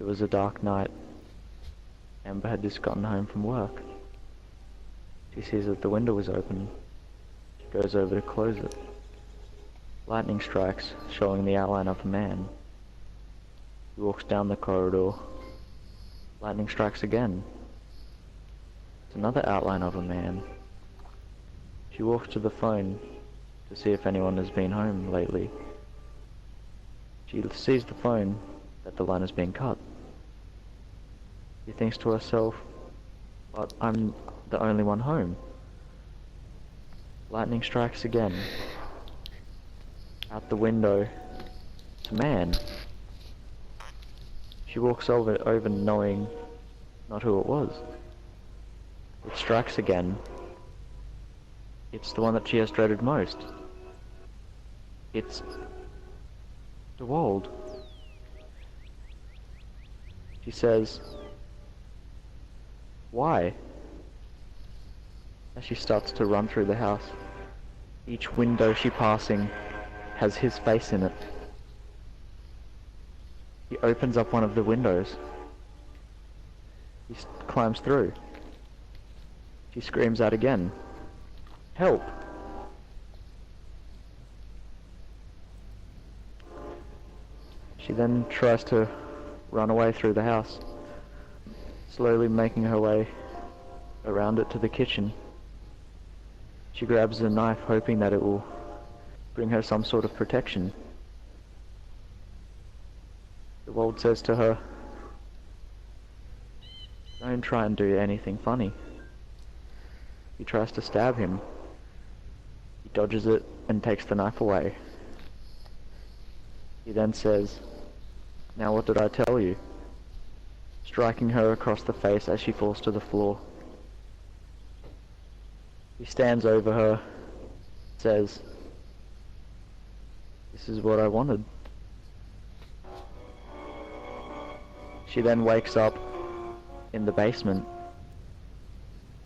It was a dark night. Amber had just gotten home from work. She sees that the window is open. She goes over to close it. Lightning strikes, showing the outline of a man. He walks down the corridor. Lightning strikes again. It's another outline of a man. She walks to the phone to see if anyone has been home lately. She sees the phone that the line has been cut. She thinks to herself, but I'm the only one home. Lightning strikes again. Out the window, it's a man. She walks over knowing not who it was. It strikes again. It's the one that she has dreaded most. It's Dewald. She says, "Why?" As she starts to run through the house. Each window she passing has his face in it. He opens up one of the windows. He climbs through. She screams out again, "Help!" She then tries to run away through the house, slowly making her way around it to the kitchen. She grabs a knife, hoping that it will bring her some sort of protection. The Dewald says to her, "Don't try and do anything funny." He tries to stab him. He dodges it and takes the knife away. He then says, "Now what did I tell you?" striking her across the face as she falls to the floor. He stands over her, says, "This is what I wanted." She then wakes up in the basement.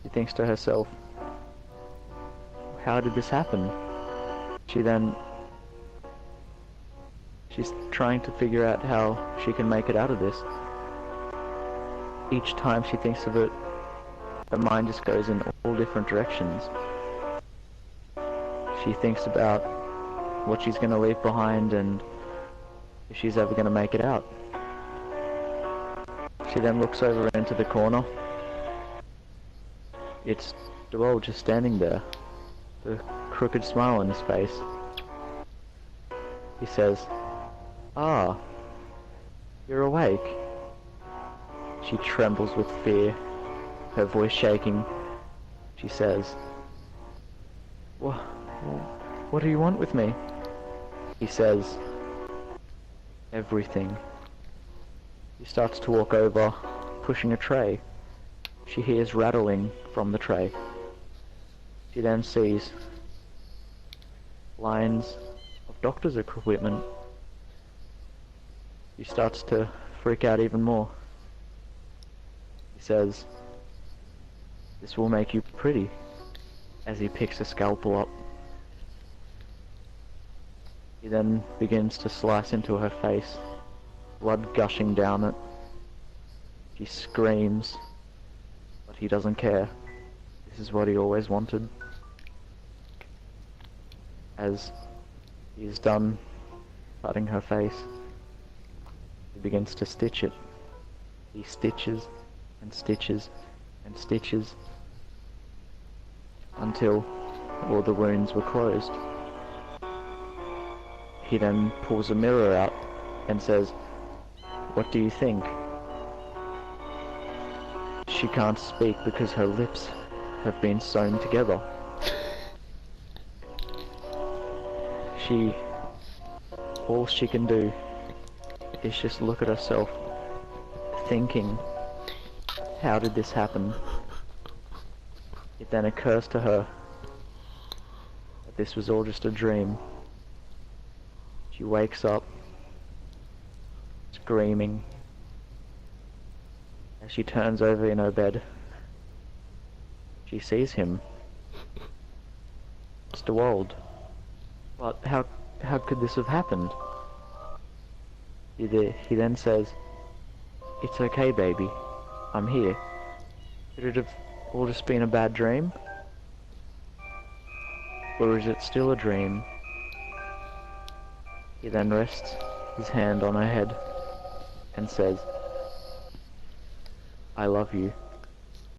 She thinks to herself, how did this happen? She's trying to figure out how she can make it out of this. Each time she thinks of it, her mind just goes in all different directions. She thinks about what she's going to leave behind and if she's ever going to make it out. She then looks over into the corner. It's Dewald just standing there, with a crooked smile on his face. He says, "Ah, you're awake." She trembles with fear, her voice shaking. She says, What do you want with me?" He says, "Everything." He starts to walk over, pushing a tray. She hears rattling from the tray. She then sees lines of doctor's equipment. She starts to freak out even more. He says, "This will make you pretty," as he picks a scalpel up. He then begins to slice into her face, blood gushing down it. She screams, but he doesn't care. This is what he always wanted. As he is done cutting her face, he begins to stitch it. He stitches and stitches and stitches until all the wounds were closed. He then pulls a mirror out and says, "What do you think?" She can't speak because her lips have been sewn together. All she can do is just look at herself, thinking, how did this happen? It then occurs to her that this was all just a dream. She wakes up, screaming. As she turns over in her bed, she sees him. It's Dewald. But how could this have happened? He then says, It's okay, baby. I'm here. Could it have all just been a bad dream? Or is it still a dream? He then rests his hand on her head and says, I love you.